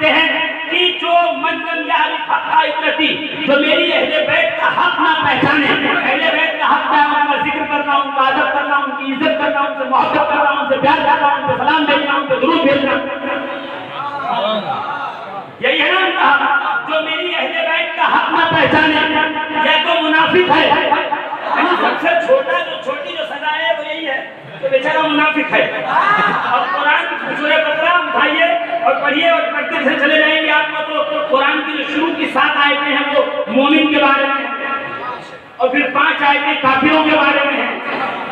हैं कि जो जो मेरी अहले बैत का हक ना पहचाने, अहले बैत का हक है उनका जिक्र करना, उनका अदब करना, उनकी इज्जत करना, उनसे मोहब्बत करना, उनसे प्यार करना, उनसे सलाम भेजना, उनसे दुरूद भेजना, यही है ना उनका हक। जो मेरी अहले बैत का हक ना पहचाने या तो मुनाफिक है। सबसे छोटा जो छोटी जो सजा है वो यही है, तो बेचारा मुनाफिक है। और कुरान सूरह बकरा उठाइए और पढ़िए और पढ़ते से चले जाएंगे आपको तो कुरान की जो शुरू की 7 आयतें हैं वो मोमिन के बारे में है, और फिर 5 आयतें काफिरों के बारे में है,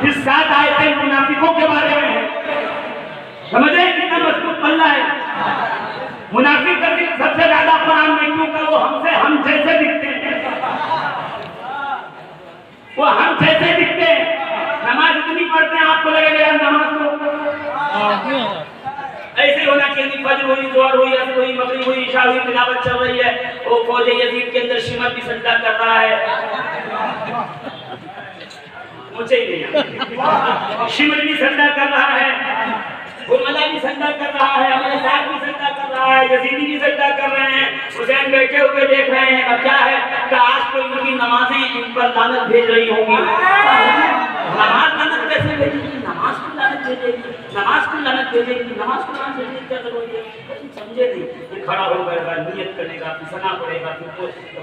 फिर 7 आयतें मुनाफिकों के बारे में है। समझ रहे कितना मजबूत पल्ला है। मुनाफिक का जिक्र सबसे ज्यादा कुरान में क्यों का, वो हमसे हम जैसे दिखते हैं, वो हम जैसे दिखते हैं। नमाज इतनी पढ़ते हैं आपको लगेगा यार नमाज तो ऐसे होना चाहिए। फजर हुई, जोहर हुई, असर हुई, मगरिब हुई, इशा हुई, तिलावत चल रही है, वो फौज यजीद के अंदर शिमर भी सजदा कर रहा है, मुझे ही नहीं, शिमर भी सजदा कर रहा है, गुरमला भी सजदा कर रहा है, हमारे साथ भी सजदा कर रहा है, यजीदी भी सजदा कर रहे हैं, हुसैन बैठे हुए देख रहे हैं। अब क्या है कि आज कोई उनकी नमाजें इन पर लानत भेज रही होंगी। नमाज लानत कैसे भेजेगी? नमाज को लानत भेजेगी, नमाज को लानत भेजेगी, नमाज को लानत भेजेगी, क्या जरूरत है? समझे नहीं। ये खड़ा हो गएगा, नियत करेगा, फिर सना पढ़ेगा, फिर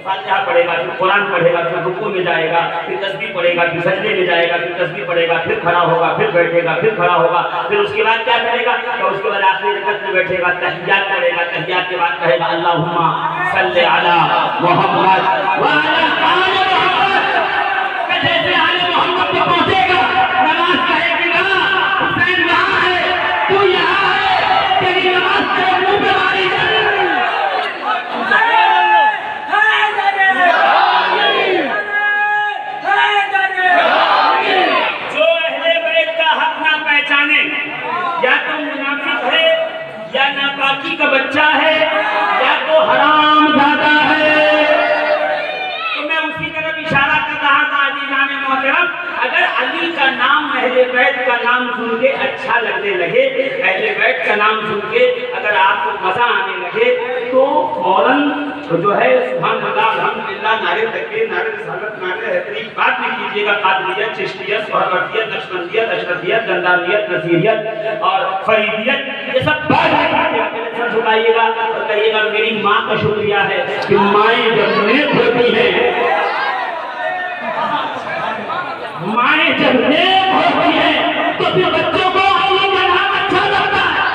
फातिहा पढ़ेगा, फिर कुरान पढ़ेगा, फिर रुकू में जाएगा, फिर तस्बीह पढ़ेगा, फिर सजदे में जाएगा, फिर तस्बीह पढ़ेगा, फिर खड़ा होगा, फिर बैठेगा, फिर खड़ा होगा, फिर उसके बाद क्या करेगा? तो उसके बाद आखिरी रकअत में बैठेगा, तहियात पढ़ेगा, तहियात के बाद कहेगा अल्लाहुम्मा सल्ली अला मुहम्मद व अला आले मुहम्मद। जैसे आले मोहम्मद पे पहुंचेगा, नमाज कहेगा हुसैन यहाँ है, तू यहाँ है, तेरी नमाज तेरे मुंह पे मारी जो अहले बैत का हक ना पहचाने, या तो मुनाफिक है, या नापाकी का बच्चा है, या तो हराम ज्यादा है। तो मैं उसी तरफ इशारा कर रहा था अजीज़ान मोहतरम, अगर अली का नाम अहले बैत का नाम सुन के अच्छा लगने लगे, अहले बैत का नाम सुन के अगर आपको मजा आने लगे, तो फौरन जो है सुभान अल्लाह अल्हम्दुलिल्लाह नारे तकबीर, नारे रिसालत, नारे हैदरी बात में कीजिएगा। कादरियत, चिश्तियत, सोहरवर्दियत, नक्शबंदियत, अशरफियत, गंदारियत, नसीरियत और फरीदियत, ये सब बात में सर झुकाइएगा और कहिएगा मेरी माँ का शुक्रिया है कि माएँ जब नेक होती हैं, माएँ जब नेक होती हैं तो फिर बच्चों को अल्लाह का नाम अच्छा लगता है।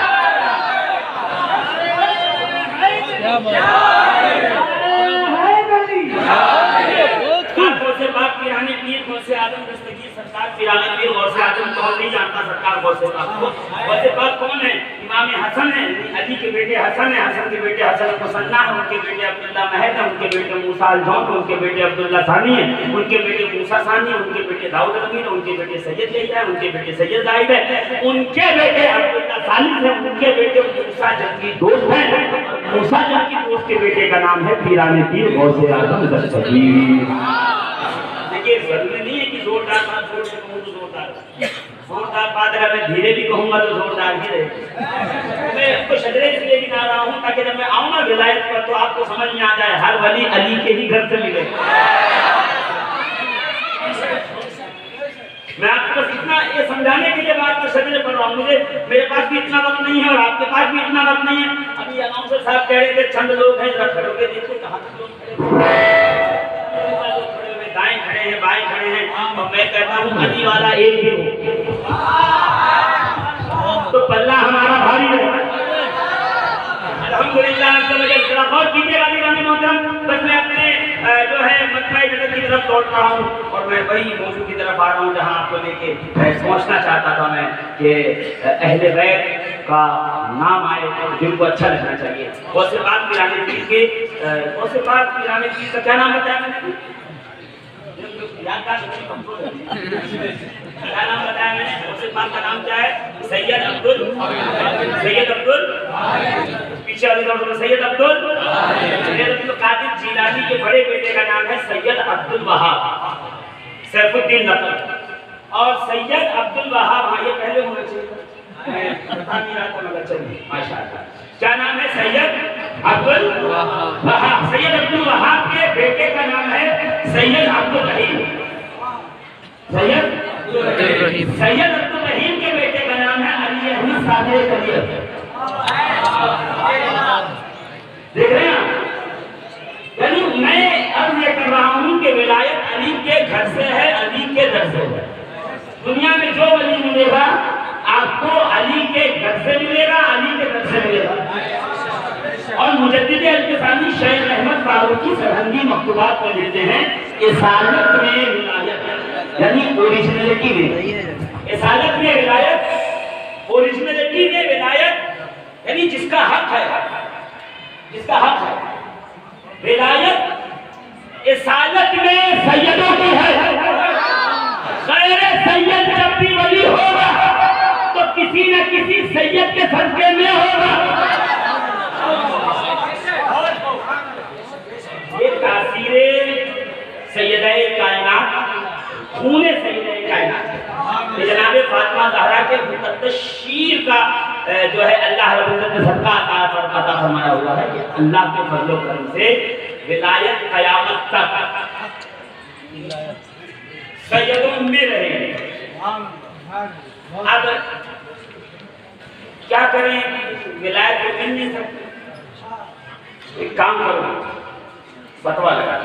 गौसे आजम दस्तगीर सरकार पिराने पीर गौसे आजम कौन नहीं जानता सरकार गौसे पाक को। गौसे पाक कौन है? इमाम हसन है, अली के बेटे हसन है, हसन के बेटे हसन मुसन्ना है, उनके बेटे अब्दुल्ला महद है, उनके बेटे मूसा अल-जौन है, उनके बेटे अब्दुल्ला सानी है, उनके बेटे मूसा सानी है, उनके बेटे दाऊद अमीन है, उनके बेटे सैयद यहीया है, उनके बेटे सैयद जाहिद है, उनके बेटे अब्दुल्ला सालिस है, उनके बेटे मूसा जंगी दोस्त है, मूसा जंगी दोस्त के बेटे का नाम है पिराने पीर गौसे आजम दस्तगीर। देखिए जरूरी नहीं है कि जोरदार बात जोर से कहूँ तो जोरदार बात अगर मैं धीरे भी कहूँगा तो जोरदार ही रहेगी। मैं इसको शजरे इसलिए भी ना रहा हूँ ताकि जब मैं आऊँ ना विलायत पर तो आपको समझ में आ जाए हर वली अली के ही घर से मिले। मैं आपको बस इतना ये समझाने के लिए बात को शजरे पढ़ रहा हूँ। मेरे पास भी इतना वक्त नहीं है और आपके पास भी इतना वक्त नहीं है। अभी अनाउंसर साहब कह रहे थे चंद लोग हैं, जरा खड़े होकर देखो कहाँ तक लोग दाएं खड़े हैं, बाएं खड़े हैं, और मैं कहता हूँ अली वाला एक भी हो तो पल्ला हमारा भारी है। अल्हम्दुलिल्लाह जरा गौर कीजिएगा दीवाने मोहतरम। बस मैं अपने जो है मतवाई जगत की तरफ लौट रहा हूँ और मैं वही मौजू की तरफ आ रहा हूँ जहाँ आपको लेके पहुँचना चाहता था मैं कि अहले बैत का नाम आए तो दिल को अच्छा लगना चाहिए। गौसे पाक पिराने पीर के, गौसे पाक पिराने पीर का क्या नाम बताया मैंने? क्या नाम बताया मैंने? गौसे पाक का नाम क्या है? सैयद अब्दुल पीछे वाले दौर सैयद अब्दुल कादिर जीलानी के बड़े बेटे का नाम है सैयद अब्दुल वहाब सैफुद्दीन नकवी। और सैयद अब्दुल वहाब, हाँ ये पहले होना चाहिए, माशाअल्लाह। क्या नाम है? सैयद अब्दुल वहाब, सैयद अब्दुल वहाब के बेटे का नाम है सैयद अब्दुल रहीम। सैयद अब्दुल रहीम के बेटे का नाम है अली अहमद सादिक कबीर। देख रहे हैं आप? यानी मैं अब ये कर रहा हूं कि विलायत अली के घर से है, अली के दर से है। दुनिया में जो वली मिलेगा आपको अली के घर से मिलेगा, अली के दर से मिलेगा। और मुजद्दिद अल-किसानी शेख अहमद फारूकी सरहंदी मकतूबात को लिखते हैं इसालत में विलायत, यानी ओरिजिनलिटी में, इसालत में विलायत, ओरिजिनलिटी में विलायत, यानी जिसका हक है, जिसका हक है। विलायत इसालत में सैयदों की है। गैर सैयद जब भी वली होगा तो किसी न किसी सैयद के सदके में होगा। ये तासीरे सैयदाए कायनात, खूने सैयदाए कायनात, जनाब फातिमा ज़हरा के मुक़द्दस का जो है अल्लाह रब्बुल इज़्ज़त ने सबका अता फरमाया हुआ है कि अल्लाह के फज़ल व करम से विलायत क़यामत तक सैयदों में रहेंगे। अब क्या करें, विलायत तो मिल नहीं सकती। एक काम करो, बटवा लगा